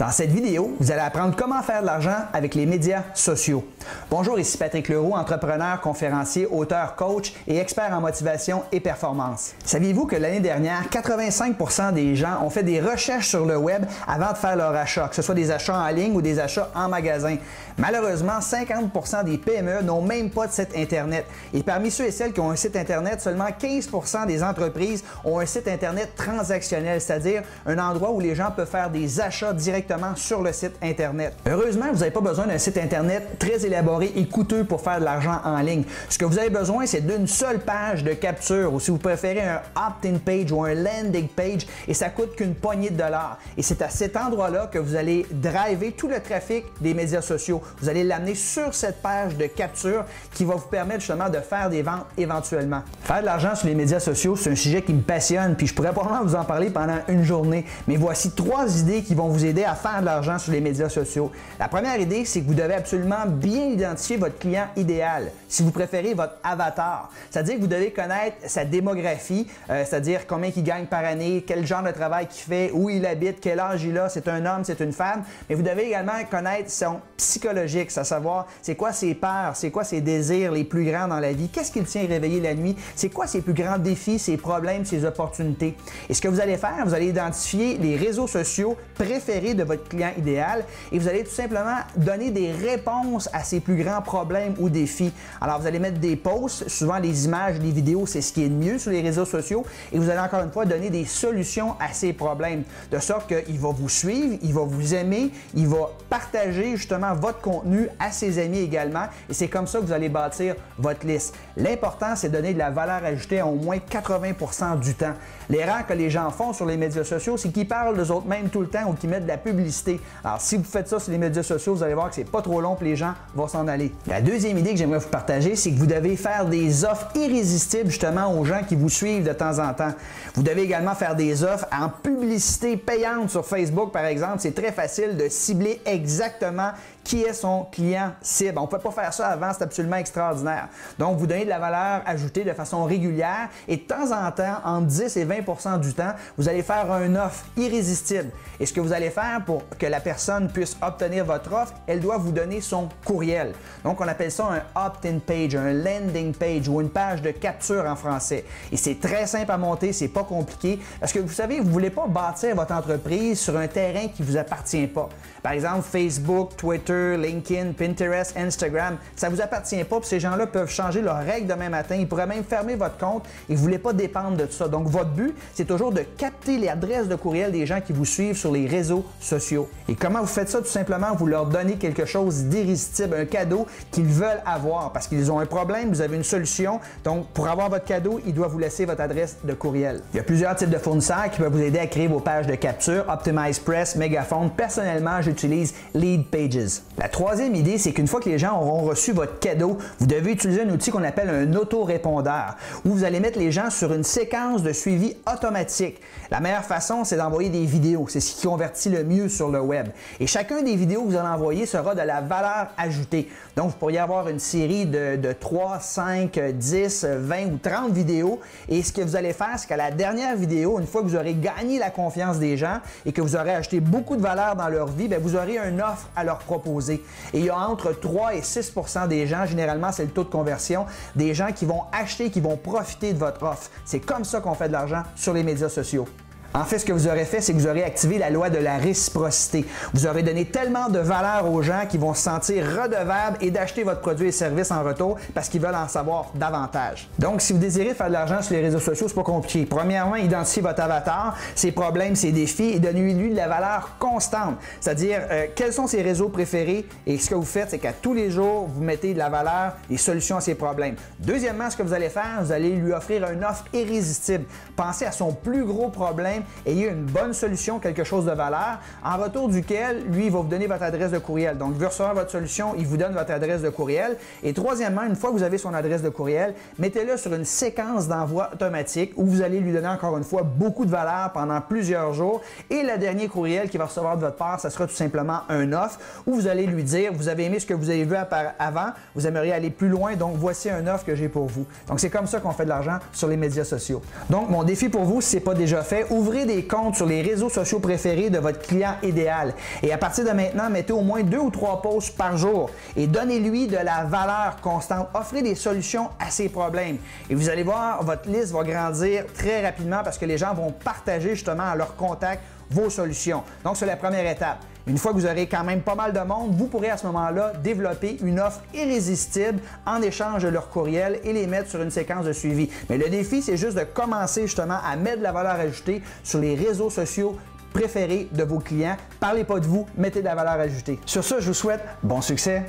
Dans cette vidéo, vous allez apprendre comment faire de l'argent avec les médias sociaux. Bonjour, ici Patrick Leroux, entrepreneur, conférencier, auteur, coach et expert en motivation et performance. Saviez-vous que l'année dernière, 85% des gens ont fait des recherches sur le web avant de faire leur achat, que ce soit des achats en ligne ou des achats en magasin? Malheureusement, 50% des PME n'ont même pas de site Internet. Et parmi ceux et celles qui ont un site Internet, seulement 15% des entreprises ont un site Internet transactionnel, c'est-à-dire un endroit où les gens peuvent faire des achats directement sur le site Internet. Heureusement, vous n'avez pas besoin d'un site Internet très élaboré et coûteux pour faire de l'argent en ligne. Ce que vous avez besoin, c'est d'une seule page de capture, ou si vous préférez un opt-in page ou un landing page, et ça coûte qu'une poignée de dollars. Et c'est à cet endroit-là que vous allez driver tout le trafic des médias sociaux. Vous allez l'amener sur cette page de capture qui va vous permettre justement de faire des ventes éventuellement. Faire de l'argent sur les médias sociaux, c'est un sujet qui me passionne, puis je pourrais probablement vous en parler pendant une journée. Mais voici 3 idées qui vont vous aider à faire de l'argent sur les médias sociaux. La première idée, c'est que vous devez absolument bien identifier votre client idéal, si vous préférez votre avatar. C'est-à-dire que vous devez connaître sa démographie, c'est-à-dire combien il gagne par année, quel genre de travail qu'il fait, où il habite, quel âge il a, c'est un homme, c'est une femme. Mais vous devez également connaître son psychologique, à savoir c'est quoi ses peurs, c'est quoi ses désirs les plus grands dans la vie, qu'est-ce qui le tient réveillé la nuit, c'est quoi ses plus grands défis, ses problèmes, ses opportunités. Et ce que vous allez faire, vous allez identifier les réseaux sociaux préférés de votre client idéal et vous allez tout simplement donner des réponses à ses plus grands problèmes ou défis. Alors vous allez mettre des posts, souvent les images, les vidéos, c'est ce qui est de mieux sur les réseaux sociaux et vous allez encore une fois donner des solutions à ces problèmes, de sorte qu'il va vous suivre, il va vous aimer, il va partager justement votre contenu à ses amis également et c'est comme ça que vous allez bâtir votre liste. L'important, c'est de donner de la valeur ajoutée à au moins 80% du temps. L'erreur que les gens font sur les médias sociaux, c'est qu'ils parlent d'eux autres mêmes tout le temps ou qu'ils mettent de la publicité. Alors, si vous faites ça sur les médias sociaux, vous allez voir que c'est pas trop long et les gens vont s'en aller. La deuxième idée que j'aimerais vous partager, c'est que vous devez faire des offres irrésistibles justement aux gens qui vous suivent de temps en temps. Vous devez également faire des offres en publicité payante sur Facebook, par exemple. C'est très facile de cibler exactement qui est son client cible. On ne peut pas faire ça avant, c'est absolument extraordinaire. Donc, vous donnez de la valeur ajoutée de façon régulière et de temps en temps, entre 10 et 20% du temps, vous allez faire une offre irrésistible. Et ce que vous allez faire pour que la personne puisse obtenir votre offre, elle doit vous donner son courriel. Donc, on appelle ça un opt-in page, un landing page ou une page de capture en français. Et c'est très simple à monter, c'est pas compliqué parce que vous savez, vous ne voulez pas bâtir votre entreprise sur un terrain qui ne vous appartient pas. Par exemple, Facebook, Twitter, LinkedIn, Pinterest, Instagram, ça ne vous appartient pas, puis ces gens-là peuvent changer leurs règles demain matin, ils pourraient même fermer votre compte et vous ne voulez pas dépendre de tout ça. Donc, votre but, c'est toujours de capter les adresses de courriel des gens qui vous suivent sur les réseaux sociaux. Et comment vous faites ça? Tout simplement, vous leur donnez quelque chose d'irrésistible, un cadeau qu'ils veulent avoir parce qu'ils ont un problème, vous avez une solution. Donc, pour avoir votre cadeau, ils doivent vous laisser votre adresse de courriel. Il y a plusieurs types de fournisseurs qui peuvent vous aider à créer vos pages de capture, OptimizePress, Megaphone. Personnellement, j'utilise Leadpages. La troisième idée, c'est qu'une fois que les gens auront reçu votre cadeau, vous devez utiliser un outil qu'on appelle un autorépondeur, où vous allez mettre les gens sur une séquence de suivi automatique. La meilleure façon, c'est d'envoyer des vidéos. C'est ce qui convertit le mieux sur le web. Et chacun des vidéos que vous allez envoyer sera de la valeur ajoutée. Donc, vous pourriez avoir une série de 3, 5, 10, 20 ou 30 vidéos. Et ce que vous allez faire, c'est qu'à la dernière vidéo, une fois que vous aurez gagné la confiance des gens et que vous aurez ajouté beaucoup de valeur dans leur vie, bien, vous aurez une offre à leur proposer. Et il y a entre 3 et 6% des gens, généralement c'est le taux de conversion, des gens qui vont acheter, qui vont profiter de votre offre. C'est comme ça qu'on fait de l'argent sur les médias sociaux. En fait, ce que vous aurez fait, c'est que vous aurez activé la loi de la réciprocité. Vous aurez donné tellement de valeur aux gens qui vont se sentir redevables et d'acheter votre produit et service en retour parce qu'ils veulent en savoir davantage. Donc, si vous désirez faire de l'argent sur les réseaux sociaux, c'est pas compliqué. Premièrement, identifiez votre avatar, ses problèmes, ses défis et donnez-lui de la valeur constante. C'est-à-dire, quels sont ses réseaux préférés et ce que vous faites, c'est qu'à tous les jours, vous mettez de la valeur, des solutions à ses problèmes. Deuxièmement, ce que vous allez faire, vous allez lui offrir une offre irrésistible. Pensez à son plus gros problème, ayez une bonne solution, quelque chose de valeur, en retour duquel, lui, il va vous donner votre adresse de courriel. Donc, vous recevez votre solution, il vous donne votre adresse de courriel. Et troisièmement, une fois que vous avez son adresse de courriel, mettez-le sur une séquence d'envoi automatique où vous allez lui donner encore une fois beaucoup de valeur pendant plusieurs jours. Et le dernier courriel qu'il va recevoir de votre part, ça sera tout simplement un offre où vous allez lui dire, vous avez aimé ce que vous avez vu avant, vous aimeriez aller plus loin, donc voici un offre que j'ai pour vous. Donc, c'est comme ça qu'on fait de l'argent sur les médias sociaux. Donc, mon défi pour vous, si ce n'est pas déjà fait, ouvrez ouvrez des comptes sur les réseaux sociaux préférés de votre client idéal. Et à partir de maintenant, mettez au moins 2 ou 3 posts par jour et donnez-lui de la valeur constante. Offrez des solutions à ses problèmes. Et vous allez voir, votre liste va grandir très rapidement parce que les gens vont partager justement à leurs contacts vos solutions. Donc, c'est la première étape. Une fois que vous aurez quand même pas mal de monde, vous pourrez à ce moment-là développer une offre irrésistible en échange de leur courriel et les mettre sur une séquence de suivi. Mais le défi, c'est juste de commencer justement à mettre de la valeur ajoutée sur les réseaux sociaux préférés de vos clients. Parlez pas de vous, mettez de la valeur ajoutée. Sur ce, je vous souhaite bon succès.